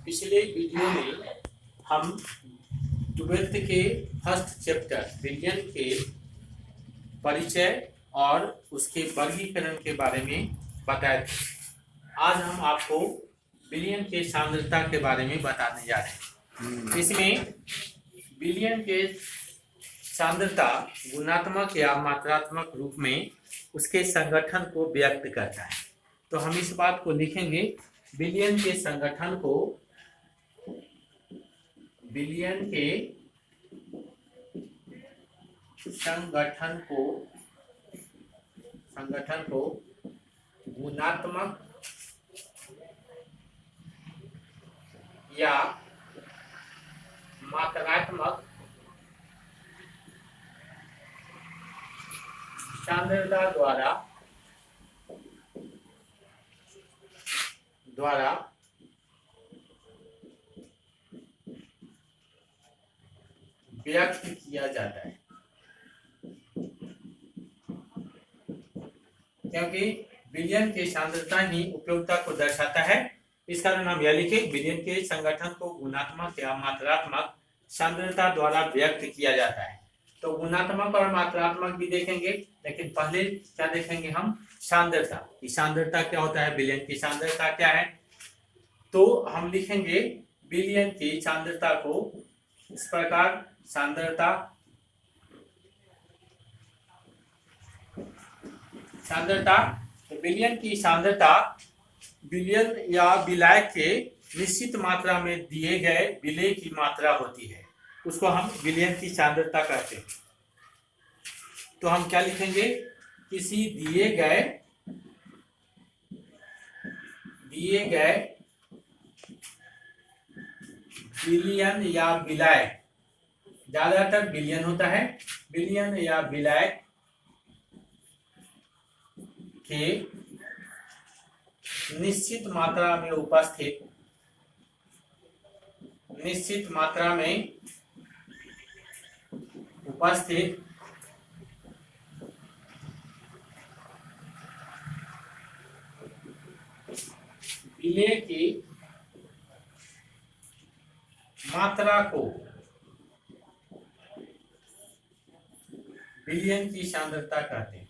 पिछले वीडियो में हम ट्वेल्थ के फर्स्ट चैप्टर बिलियन के परिचय और उसके वर्गीकरण के बारे में बताए थे। आज हम आपको बिलियन के सांद्रता के बारे में बताने जा रहे हैं। इसमें बिलियन के सांद्रता गुणात्मक या मात्रात्मक रूप में उसके संगठन को व्यक्त करता है। तो हम इस बात को लिखेंगे, बिलियन के संगठन को गुणात्मक या मात्रात्मक सांद्रता द्वारा व्यक्त किया जाता है। क्योंकि बिलियन की सांद्रता ही उपयोगिता को दर्शाता है, इस कारण हम यह लिखे, बिलियन के संगठन को गुणात्मक या मात्रात्मक सांद्रता द्वारा व्यक्त किया जाता है। तो गुणात्मक और मात्रात्मक भी देखेंगे, लेकिन पहले क्या देखेंगे हम, सांद्रता की सांद्रता क्या होता है, बिलियन की सांद्रता क्या है। तो हम लिखेंगे बिलियन की सांद्रता को इस प्रकार, सांद्रता तो बिलियन की सांद्रता बिलियन या विलय के निश्चित मात्रा में दिए गए विलय की मात्रा होती है, उसको हम बिलियन की सांद्रता कहते हैं। तो हम क्या लिखेंगे, किसी दिए गए बिलियन या विलय, ज्यादातर बिलियन होता है, बिलियन या विलय के निश्चित मात्रा में उपस्थित विलय की मात्रा को बिलियन की सांद्रता कहते हैं।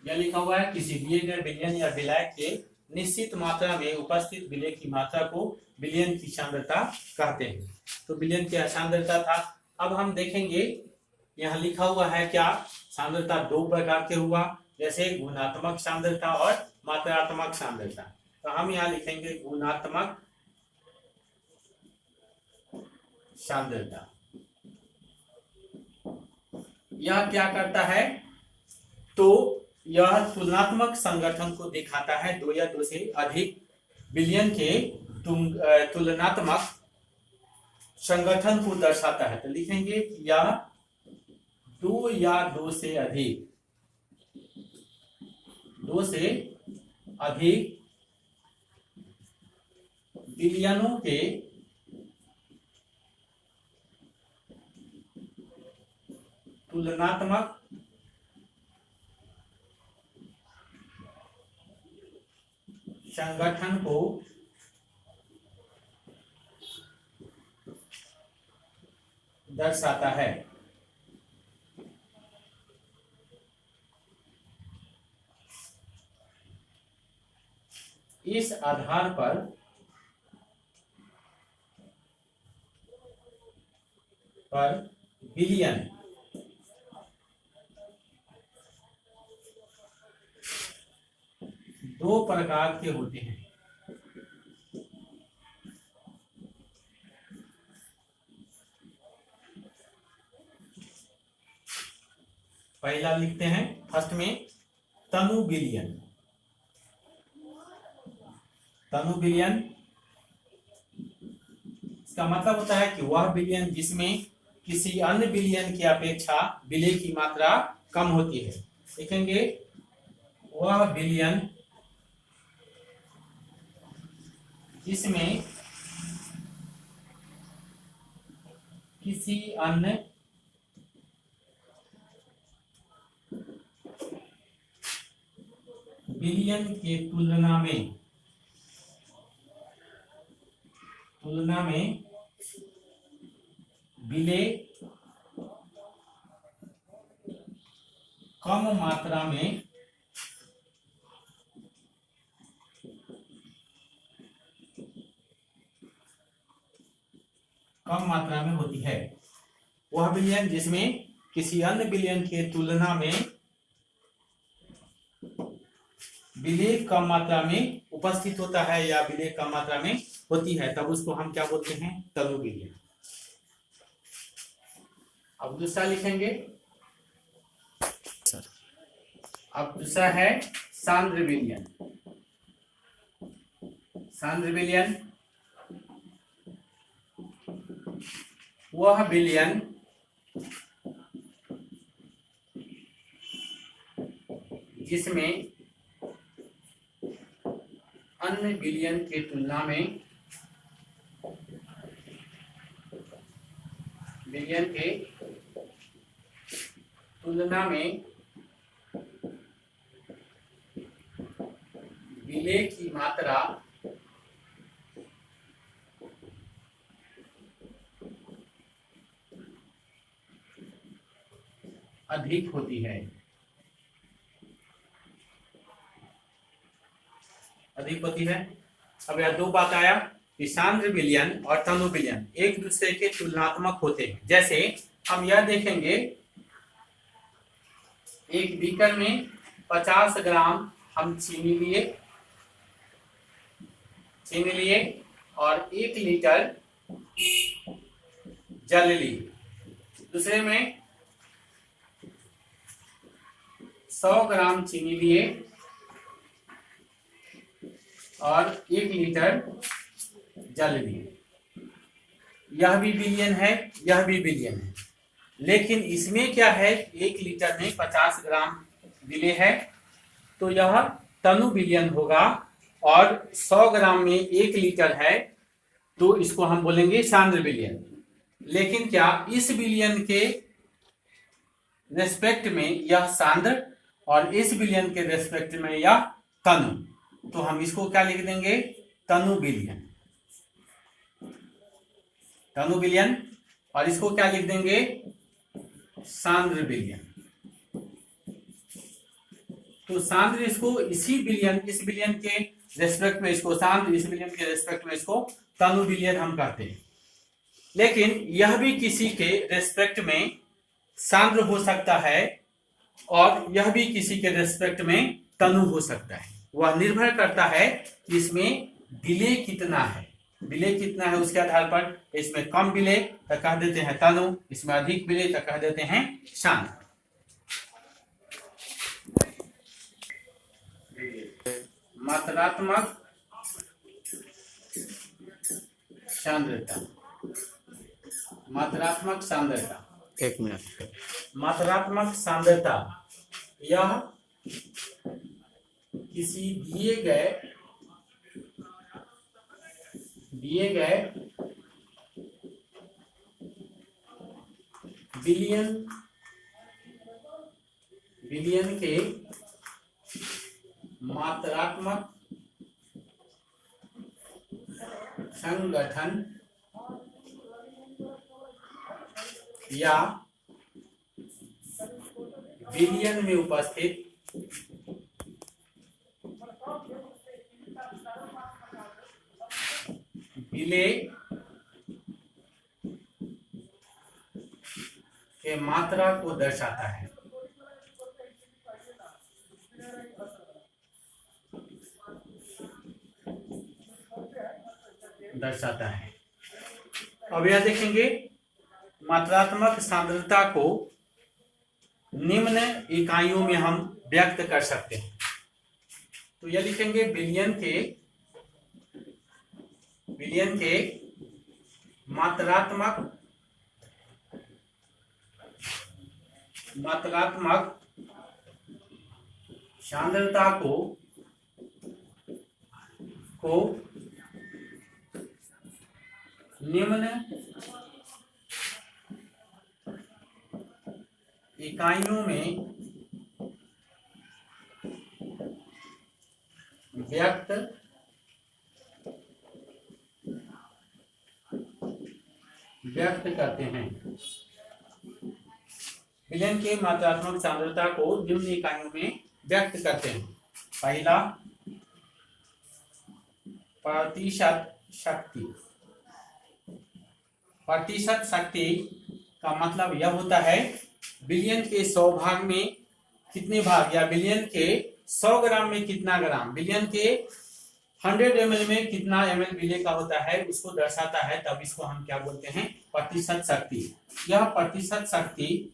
यह लिखा हुआ है, किसी दिए गए बिलियन या विलय के निश्चित मात्रा में उपस्थित विलय की मात्रा को बिलियन की सांद्रता कहते हैं। तो बिलियन की सांद्रता था। अब हम देखेंगे, यहाँ लिखा हुआ है क्या, सांद्रता दो प्रकार के हुआ, जैसे गुणात्मक सांद्रता और मात्रात्मक सांद्रता। तो हम यहाँ लिखेंगे गुणात्मक सांद्रता। यह क्या करता है, तो यह तुलनात्मक संगठन को दिखाता है, दो या दो से अधिक बिलियन के तुलनात्मक संगठन को दर्शाता है। तो लिखेंगे कि यह दो या दो से अधिक बिलियनों के तुलनात्मक संगठन को दर्शाता है। इस आधार पर बिलियन दो प्रकार के होते हैं। पहला लिखते हैं फर्स्ट में, तनु बिलियन। इसका मतलब होता है कि वह बिलियन जिसमें किसी अन्य बिलियन की अपेक्षा विलय की मात्रा कम होती है। देखेंगे, वह बिलियन जिसमें किसी अन्य बिलियन के तुलना में बिले कम मात्रा में होती है। वह बिलियन जिसमें किसी अन्य बिलियन के तुलना में बिले कम मात्रा में उपस्थित होता है या बिले कम मात्रा में होती है, तब उसको हम क्या बोलते हैं? तनु बिलियन। अब दूसरा लिखेंगे सर। अब दूसरा है सांद्र बिलियन। सांद्र बिलियन वह बिलियन जिसमें अन्य बिलियन के तुलना में बिले की मात्रा अधिक होती है। अब यह दो बात आया कि सांद्र विलयन और तनु विलयन एक दूसरे के तुलनात्मक होते हैं। जैसे हम यह देखेंगे, एक बीकर में 50 ग्राम हम चीनी लिए और 1 लीटर जल लिए। दूसरे में 100 ग्राम चीनी लिए और 1 लीटर जल लिए। यह भी विलयन है, यह भी विलयन है, लेकिन इसमें क्या है, 1 लीटर में 50 ग्राम विलय है तो यह तनु विलयन होगा, और 100 ग्राम में 1 लीटर है तो इसको हम बोलेंगे सांद्र विलयन। लेकिन क्या इस विलयन के रेस्पेक्ट में यह सांद्र और इस विलयन के रेस्पेक्ट में यह तनु, तो हम इसको क्या लिख देंगे? तनु विलयन। और इसको क्या लिख देंगे? सांद्र विलयन। तो सांद्र इसको इस विलयन के रेस्पेक्ट में इसको सांद्र, इस विलयन के रेस्पेक्ट में इसको तनु विलयन हम कहते हैं। लेकिन यह भी किसी के रेस्पेक्ट में सांद्र हो सकता है और यह भी किसी के रेस्पेक्ट में तनु हो सकता है। वह निर्भर करता है कि इसमें विलय कितना है। विलय कितना है उसके आधार पर, इसमें कम विलय तो कह देते हैं तनु, इसमें अधिक विलय तो कह देते हैं सांद्र। मात्रात्मक सांद्रता। 1 मिनट। मात्रात्मक सांद्रता यह किसी दिए गए बिलियन के मात्रात्मक संगठन या बिलियन में उपस्थित विलय के मात्रा को दर्शाता है। अब यह देखेंगे, मात्रात्मक सांद्रता को निम्न इकाइयों में हम व्यक्त कर सकते हैं। तो यह लिखेंगे, बिलियन के मात्रात्मक सांद्रता को निम्न इकाइयों में व्यक्त करते हैं। विलयन के मात्रात्मक सांद्रता को निम्न इकाइयों में व्यक्त करते हैं। पहला, प्रतिशत शक्ति। प्रतिशत शक्ति का मतलब यह होता है बिलियन के 100 भाग में कितने भाग, या बिलियन के 100 ग्राम में कितना ग्राम, बिलियन के 100 ml में कितना ml विलय का होता है, उसको दर्शाता है। तब इसको हम क्या बोलते हैं, प्रतिशत शक्ति। यह प्रतिशत शक्ति,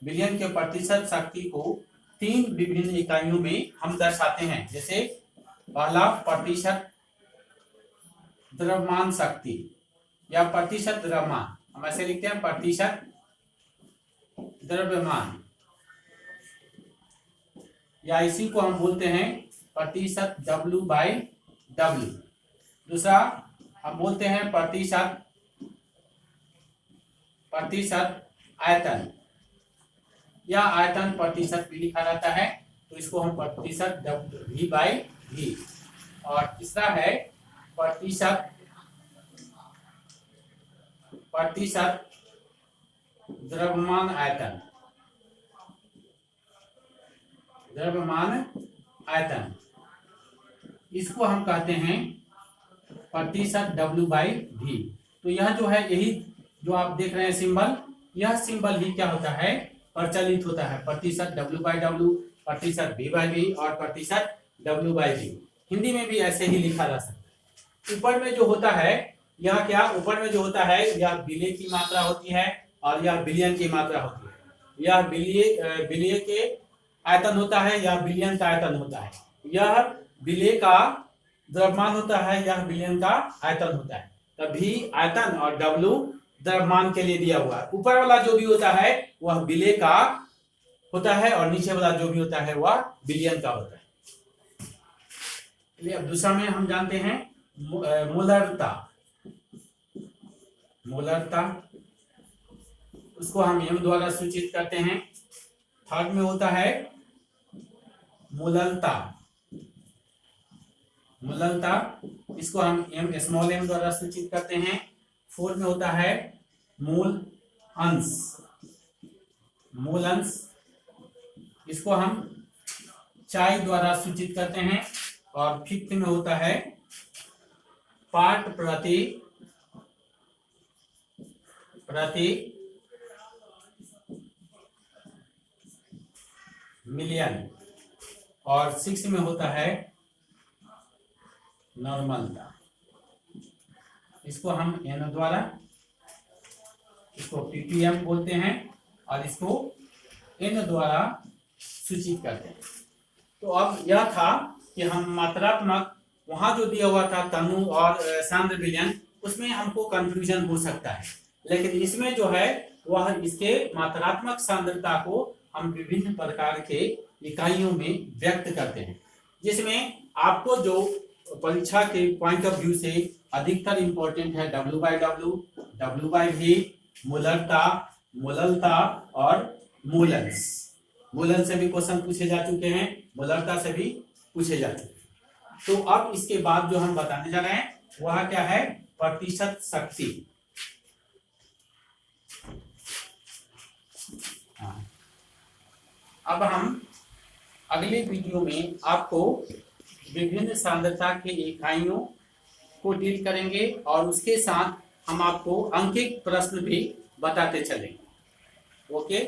बिलियन के प्रतिशत शक्ति को 3 विभिन्न इकाइयों में हम दर्शाते हैं। जैसे पहला, प्रतिशत द्रव्यमान शक्ति या प्रतिशत द्रव्यमान, हम ऐसे लिखते हैं प्रतिशत द्रव्यमान, या इसी को हम बोलते हैं प्रतिशत W/W। दूसरा हम बोलते हैं प्रतिशत आयतन, या आयतन प्रतिशत भी लिखा जाता है, तो इसको हम प्रतिशत V/V। और तीसरा है प्रतिशत द्रव्यमान आयतन, इसको हम कहते हैं प्रतिशत W/V। तो यह जो है, यही जो आप देख रहे हैं सिंबल, यह सिंबल ही क्या होता है, प्रचलित होता है। प्रतिशत W/W, प्रतिशत V/V और प्रतिशत W/V। हिंदी में भी ऐसे ही लिखा जा सकता है। ऊपर में जो होता है यह क्या, ऊपर में जो होता है यह विलय की मात्रा होती है और यह बिलियन की मात्रा होती है। यह विलय के आयतन होता है, यह बिलियन का आयतन होता है। यह विलय का द्रव्यमान होता है, यह बिलियन का आयतन होता है। तभी आयतन और W द्रव्यमान के लिए दिया हुआ है। ऊपर वाला जो भी होता है वह विलय का होता है और नीचे वाला जो भी होता है वह बिलियन का होता है। अब दूसरा में हम जानते हैं मोलरता। उसको हम M द्वारा सूचित करते हैं। थर्ड में होता है मोललता, इसको हम स्मॉल m द्वारा सूचित करते हैं। फोर्थ में होता है मूल अंश, इसको हम चाई द्वारा सूचित करते हैं। और फिफ्थ में होता है पार्ट प्रति मिलियन। और 6 में होता है नॉर्मलता, इसको हम n द्वारा, इसको ppm बोलते हैं और इसको n द्वारा सूचित करते हैं। तो अब यह था कि हम मात्रात्मक, वहां जो दिया हुआ था तनु और सांद्र विलयन, उसमें हमको कंफ्यूजन हो सकता है, लेकिन इसमें जो है वह इसके मात्रात्मक सांद्रता को हम विभिन्न प्रकार के इकाइयों में व्यक्त करते हैं, जिसमें आपको जो परीक्षा के पॉइंट ऑफ व्यू से अधिकतर इंपॉर्टेंट है W/W, W/V, मोललता और मोलंस। मोलन से भी क्वेश्चन पूछे जा चुके हैं, मोललता से भी पूछे जा चुके हैं। तो अब इसके बाद जो हम बताने जा रहे हैं वह क्या है, प्रतिशत शक्ति। अब हम अगले वीडियो में आपको विभिन्न सांद्रता के इकाइयों को डील करेंगे और उसके साथ हम आपको अंकित प्रश्न भी बताते चलेंगे। ओके।